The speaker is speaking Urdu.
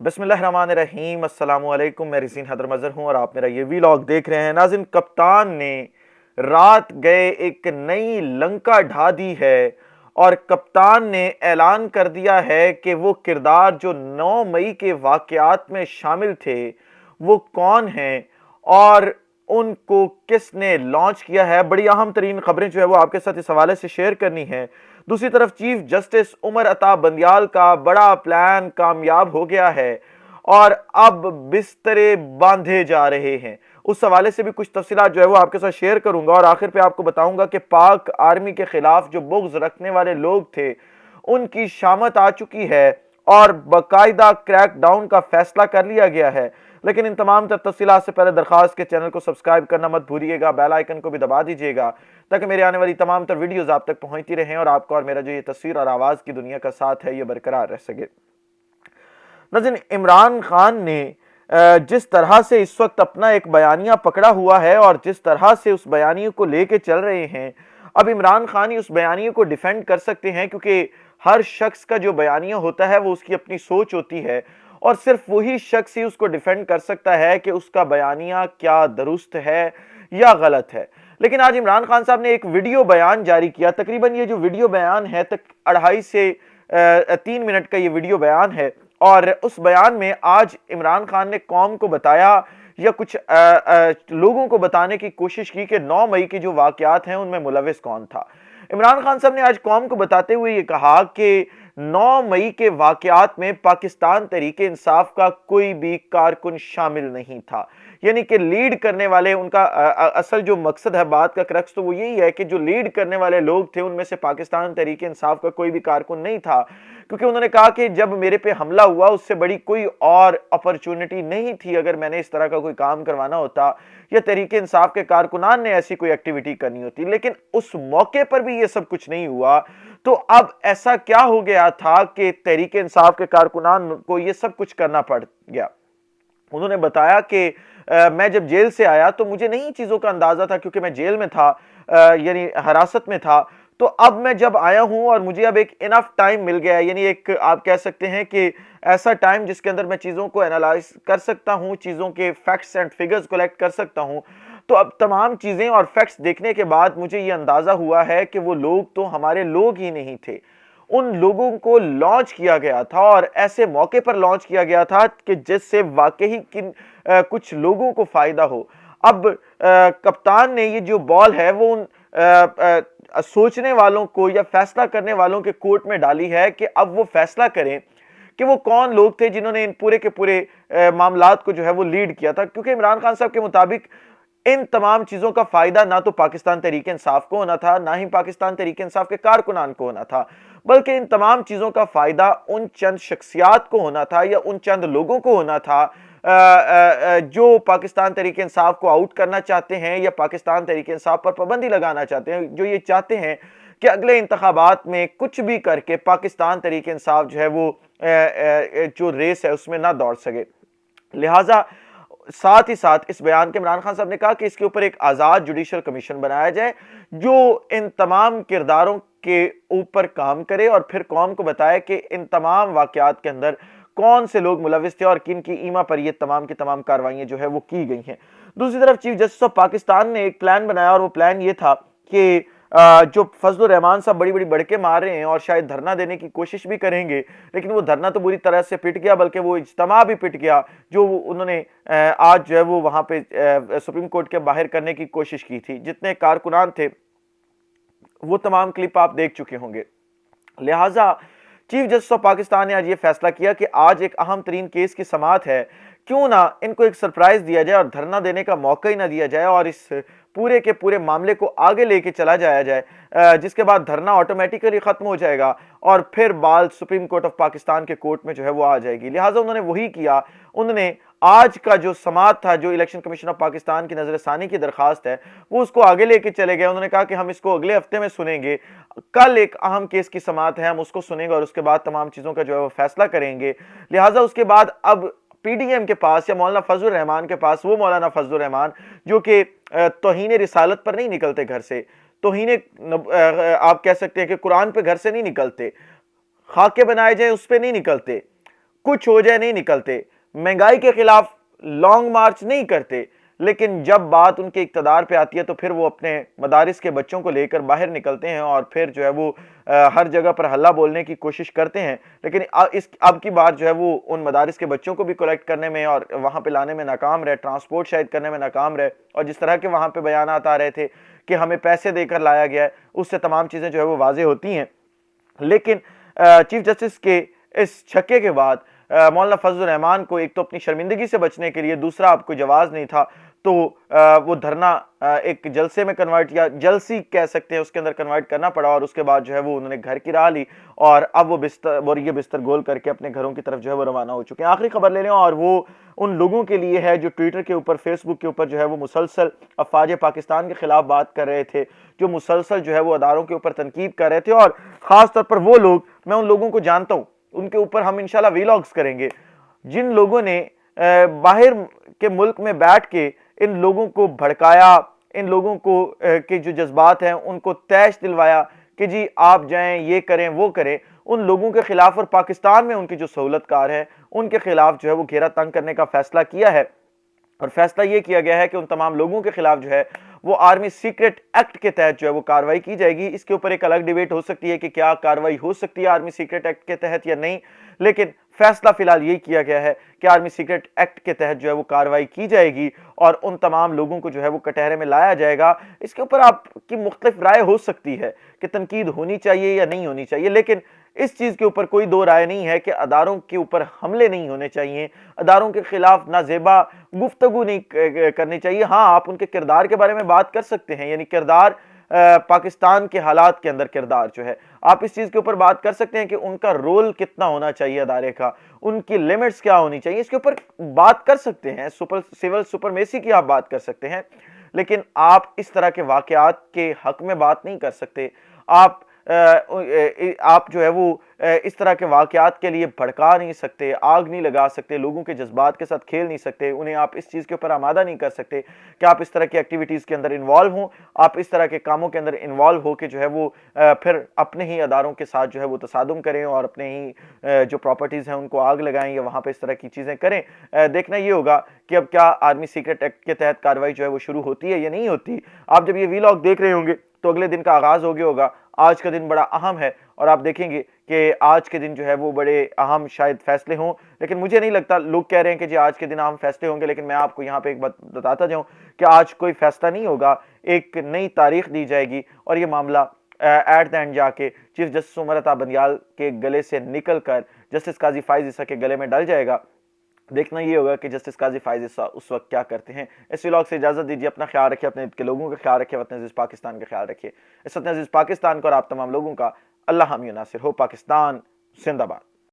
بسم اللہ الرحمن الرحیم، السلام علیکم، میں رزین حیدر مظہر ہوں اور آپ میرا یہ ویلاگ دیکھ رہے ہیں۔ ناظرین، کپتان نے رات گئے ایک نئی لنکا ڈھا دی ہے اور کپتان نے اعلان کر دیا ہے کہ وہ کردار جو 9 مئی کے واقعات میں شامل تھے وہ کون ہیں اور ان کو کس نے لانچ کیا ہے۔ بڑی اہم ترین خبریں جو ہے وہ آپ کے ساتھ اس حوالے سے شیئر کرنی ہیں۔ دوسری طرف چیف جسٹس عمر عطا بندیال کا بڑا پلان کامیاب ہو گیا ہے اور اب بسترے باندھے جا رہے ہیں۔ اس حوالے سے بھی کچھ تفصیلات جو ہے وہ آپ کے ساتھ شیئر کروں گا اور آخر پہ آپ کو بتاؤں گا کہ پاک آرمی کے خلاف جو بغض رکھنے والے لوگ تھے ان کی شامت آ چکی ہے اور باقاعدہ کریک ڈاؤن کا فیصلہ کر لیا گیا ہے۔ لیکن ان تمام تفصیلات سے پہلے درخواست کے چینل کو سبسکرائب کرنا مت بھولیے گا، بیل آئیکن کو بھی دبا دیجیے گا تاکہ میرے آنے والی تمام تر ویڈیوز آپ تک پہنچتی رہیں اور آپ کو اور میرا جو یہ تصویر اور آواز کی دنیا کا ساتھ ہے یہ برقرار رہ سکے۔ ناظرین، عمران خان نے جس طرح سے اس وقت اپنا ایک بیانیہ پکڑا ہوا ہے اور جس طرح سے اس بیانیے کو لے کے چل رہے ہیں، اب عمران خان ہی اس بیانیے کو ڈیفینڈ کر سکتے ہیں، کیونکہ ہر شخص کا جو بیانیہ ہوتا ہے وہ اس کی اپنی سوچ ہوتی ہے اور صرف وہی شخص ہی اس کو ڈیفینڈ کر سکتا ہے کہ اس کا بیانیہ کیا درست ہے یا غلط ہے۔ لیکن آج عمران خان صاحب نے ایک ویڈیو بیان جاری کیا، تقریباً یہ جو ویڈیو بیان ہے 2.5 سے 3 منٹ کا یہ ویڈیو بیان ہے، اور اس بیان میں آج عمران خان نے قوم کو بتایا یا کچھ لوگوں کو بتانے کی کوشش کی کہ 9 مئی کے جو واقعات ہیں ان میں ملوث کون تھا۔ عمران خان صاحب نے آج قوم کو بتاتے ہوئے یہ کہا کہ 9 مئی کے واقعات میں پاکستان تحریک انصاف کا کوئی بھی کارکن شامل نہیں تھا، یعنی کہ لیڈ کرنے والے ان کا اصل جو مقصد ہے بات کا کرکس تو وہ یہی ہے کہ جو لیڈ کرنے والے لوگ تھے ان میں سے پاکستان تحریک انصاف کا کوئی بھی کارکن نہیں تھا، کیونکہ انہوں نے کہا کہ جب میرے پہ حملہ ہوا اس سے بڑی کوئی اور اپرچونٹی نہیں تھی اگر میں نے اس طرح کا کوئی کام کروانا ہوتا یا تحریک انصاف کے کارکنان نے ایسی کوئی ایکٹیویٹی کرنی ہوتی، لیکن اس موقع پر بھی یہ سب کچھ نہیں ہوا۔ تو اب ایسا کیا ہو گیا تھا کہ تحریک انصاف کے کارکنان کو یہ سب کچھ کرنا پڑ گیا؟ انہوں نے بتایا کہ میں جب جیل سے آیا تو مجھے نہیں چیزوں کا اندازہ تھا، کیونکہ میں جیل میں تھا، یعنی حراست میں تھا۔ تو اب میں جب آیا ہوں اور مجھے اب ایک انف ٹائم مل گیا ہے، یعنی ایک آپ کہہ سکتے ہیں کہ ایسا ٹائم جس کے اندر میں چیزوں کو انالائز کر سکتا ہوں، چیزوں کے فیکٹس اینڈ فگرز کلیکٹ کر سکتا ہوں۔ تو اب تمام چیزیں اور فیکٹس دیکھنے کے بعد مجھے یہ اندازہ ہوا ہے کہ وہ لوگ تو ہمارے لوگ ہی نہیں تھے، ان لوگوں کو لانچ کیا گیا تھا اور ایسے موقع پر لانچ کیا گیا تھا کہ جس سے واقعی کچھ لوگوں کو فائدہ ہو۔ اب کپتان نے یہ جو بال ہے وہ ان سوچنے والوں کو یا فیصلہ کرنے والوں کے کورٹ میں ڈالی ہے کہ اب وہ فیصلہ کریں کہ وہ کون لوگ تھے جنہوں نے ان پورے کے پورے معاملات کو جو ہے وہ لیڈ کیا تھا، کیونکہ عمران خان صاحب کے مطابق ان تمام چیزوں کا فائدہ نہ تو پاکستان تحریک انصاف کو ہونا تھا، نہ ہی پاکستان تحریک انصاف کے کارکنان کو ہونا تھا، بلکہ ان تمام چیزوں کا فائدہ ان چند شخصیات کو ہونا تھا یا ان چند لوگوں کو ہونا تھا جو پاکستان تحریک انصاف کو آؤٹ کرنا چاہتے ہیں یا پاکستان تحریک انصاف پر پابندی لگانا چاہتے ہیں، جو یہ چاہتے ہیں کہ اگلے انتخابات میں کچھ بھی کر کے پاکستان تحریک انصاف جو ہے وہ جو ریس ہے اس میں نہ دوڑ سکے۔ لہٰذا ساتھ ہی ساتھ اس بیان کے عمران خان صاحب نے کہا کہ اس کے اوپر ایک آزاد جوڈیشل کمیشن بنایا جائے جو ان تمام کرداروں کے اوپر کام کرے اور پھر قوم کو بتائے کہ ان تمام واقعات کے اندر کون سے لوگ ملوث تھے اور کن کی ایما پر یہ تمام کی تمام کاروائیاں جو ہے وہ کی گئی ہیں۔ دوسری طرف چیف جسٹس آف پاکستان نے ایک پلان بنایا اور وہ پلان یہ تھا کہ جو فضل الرحمان صاحب بڑی بڑی بڑکے مار رہے ہیں اور شاید دھرنا دینے کی کوشش بھی کریں گے، لیکن وہ دھرنا تو بری طرح سے پٹ گیا، بلکہ وہ اجتماع بھی پٹ گیا جو انہوں نے آج جو ہے وہ وہاں پہ سپریم کورٹ کے باہر کرنے کی کوشش کی تھی۔ جتنے کارکنان تھے وہ تمام کلپ آپ دیکھ چکے ہوں گے۔ لہٰذا چیف جسٹس آف پاکستان نے آج یہ فیصلہ کیا کہ آج ایک اہم ترین کیس کی سماعت ہے، کیوں نہ ان کو ایک سرپرائز دیا جائے اور دھرنا دینے کا موقع ہی نہ دیا جائے اور اس پورے کے پورے معاملے کو آگے لے کے چلا جایا جائے، جس کے بعد دھرنا آٹومیٹیکلی ختم ہو جائے گا اور پھر بال سپریم کورٹ آف پاکستان کے کورٹ میں جو ہے وہ آ جائے گی۔ لہٰذا انہوں نے وہی کیا، انہوں نے آج کا جو سماعت تھا جو الیکشن کمیشن آف پاکستان کی نظر ثانی کی درخواست ہے وہ اس کو آگے لے کے چلے گئے۔ انہوں نے کہا کہ ہم اس کو اگلے ہفتے میں سنیں گے، کل ایک اہم کیس کی سماعت ہے، ہم اس کو سنیں گے اور اس کے بعد تمام چیزوں کا جو ہے وہ فیصلہ کریں گے۔ لہٰذا اس کے بعد اب پی ڈی ایم کے پاس یا مولانا فضل الرحمان کے پاس، وہ مولانا فضل الرحمان جو کہ توہین رسالت پر نہیں نکلتے گھر سے، توہین آپ کہہ سکتے ہیں کہ قرآن پہ گھر سے نہیں نکلتے، خاکے بنائے جائیں اس پہ نہیں نکلتے، کچھ ہو جائے نہیں نکلتے، مہنگائی کے خلاف لانگ مارچ نہیں کرتے، لیکن جب بات ان کے اقتدار پہ آتی ہے تو پھر وہ اپنے مدارس کے بچوں کو لے کر باہر نکلتے ہیں اور پھر جو ہے وہ ہر جگہ پر ہلہ بولنے کی کوشش کرتے ہیں، لیکن اب کی بار جو ہے وہ ان مدارس کے بچوں کو بھی کلیکٹ کرنے میں اور وہاں پہ لانے میں ناکام رہے، ٹرانسپورٹ شاید کرنے میں ناکام رہے، اور جس طرح کے وہاں پہ بیانات آ رہے تھے کہ ہمیں پیسے دے کر لایا گیا ہے، اس سے تمام چیزیں جو ہے وہ واضح ہوتی ہیں۔ لیکن چیف جسٹس کے اس چھکے کے بعد مولانا فضل الرحمان کو ایک تو اپنی شرمندگی سے بچنے کے لیے، دوسرا آپ کو جواز نہیں تھا تو وہ دھرنا ایک جلسے میں کنورٹ یا جلسی کہہ سکتے ہیں اس کے اندر کنورٹ کرنا پڑا، اور اس کے بعد جو ہے وہ انہوں نے گھر کی راہ لی اور اب وہ بستر گول کر کے اپنے گھروں کی طرف جو ہے وہ روانہ ہو چکے ہیں۔ آخری خبر لے لیں اور وہ ان لوگوں کے لیے ہے جو ٹویٹر کے اوپر، فیس بک کے اوپر جو ہے وہ مسلسل افواج پاکستان کے خلاف بات کر رہے تھے، جو مسلسل جو ہے وہ اداروں کے اوپر تنقید کر رہے تھے، اور خاص طور پر وہ لوگ، میں ان لوگوں کو جانتا ہوں، ان کے اوپر ہم انشاءاللہ ویلاگز کریں گے، جن لوگوں نے باہر کے ملک میں بیٹھ کے ان لوگوں کو بھڑکایا، ان لوگوں کو کے جو جذبات ہیں ان کو تیش دلوایا کہ جی آپ جائیں، یہ کریں وہ کریں، ان لوگوں کے خلاف اور پاکستان میں ان کی جو سہولت کار ہے ان کے خلاف جو ہے وہ گھیرا تنگ کرنے کا فیصلہ کیا ہے، اور فیصلہ یہ کیا گیا ہے کہ ان تمام لوگوں کے خلاف جو ہے وہ آرمی سیکرٹ ایکٹ کے تحت جو ہے وہ کاروائی کی جائے گی۔ اس کے اوپر ایک الگ ڈیبیٹ ہو سکتی ہے کہ کیا کاروائی ہو سکتی ہے آرمی سیکرٹ ایکٹ کے تحت یا نہیں، لیکن فیصلہ فی الحال یہ کیا گیا ہے کہ آرمی سیکرٹ ایکٹ کے تحت جو ہے وہ کاروائی کی جائے گی اور ان تمام لوگوں کو جو ہے وہ کٹہرے میں لایا جائے گا۔ اس کے اوپر آپ کی مختلف رائے ہو سکتی ہے کہ تنقید ہونی چاہیے یا نہیں ہونی چاہیے، لیکن اس چیز کے اوپر کوئی دو رائے نہیں ہے کہ اداروں کے اوپر حملے نہیں ہونے چاہیے، اداروں کے خلاف نازیبا گفتگو نہیں کرنی چاہیے۔ ہاں آپ ان کے کردار کے بارے میں بات کر سکتے ہیں، یعنی کردار پاکستان کے حالات کے اندر کردار جو ہے آپ اس چیز کے اوپر بات کر سکتے ہیں کہ ان کا رول کتنا ہونا چاہیے ادارے کا، ان کی لیمٹس کیا ہونی چاہیے، اس کے اوپر بات کر سکتے ہیں، سول سپرمیسی کی آپ بات کر سکتے ہیں، لیکن آپ اس طرح کے واقعات کے حق میں بات نہیں کر سکتے۔ آپ جو ہے وہ اس طرح کے واقعات کے لیے بھڑکا نہیں سکتے، آگ نہیں لگا سکتے، لوگوں کے جذبات کے ساتھ کھیل نہیں سکتے، انہیں آپ اس چیز کے اوپر آمادہ نہیں کر سکتے کہ آپ اس طرح کی ایکٹیویٹیز کے اندر انوالو ہوں، آپ اس طرح کے کاموں کے اندر انوالو ہو کہ جو ہے وہ پھر اپنے ہی اداروں کے ساتھ جو ہے وہ تصادم کریں اور اپنے ہی جو پراپرٹیز ہیں ان کو آگ لگائیں یا وہاں پہ اس طرح کی چیزیں کریں۔ دیکھنا یہ ہوگا کہ اب کیا آرمی سیکرٹ ایکٹ کے تحت کاروائی جو ہے وہ شروع ہوتی ہے یا نہیں ہوتی۔ آپ جب یہ ویلاگ دیکھ رہے ہوں گے تو اگلے دن کا آغاز ہو گیا ہوگا، آج کا دن بڑا اہم ہے اور آپ دیکھیں گے کہ آج کے دن جو ہے وہ بڑے اہم شاید فیصلے ہوں، لیکن مجھے نہیں لگتا، لوگ کہہ رہے ہیں کہ جی آج کے دن اہم فیصلے ہوں گے، لیکن میں آپ کو یہاں پہ ایک بات بتاتا جاؤں کہ آج کوئی فیصلہ نہیں ہوگا، ایک نئی تاریخ دی جائے گی اور یہ معاملہ ایٹ دا اینڈ جا کے چیف جسٹس عمر عطا بندیال کے گلے سے نکل کر جسٹس قاضی فائز عیسیٰ کے گلے میں ڈل جائے گا۔ دیکھنا یہ ہوگا کہ جسٹس قاضی فائز عیسیٰ اس وقت کیا کرتے ہیں۔ اس ویلاگ سے اجازت دیجیے، اپنا خیال رکھیے، اپنے کے لوگوں کا خیال رکھیے، وطن عزیز پاکستان کا خیال رکھیے۔ اس وطن عزیز پاکستان کو اور آپ تمام لوگوں کا اللہ حامی و ناصر ہو۔ پاکستان زندہ باد۔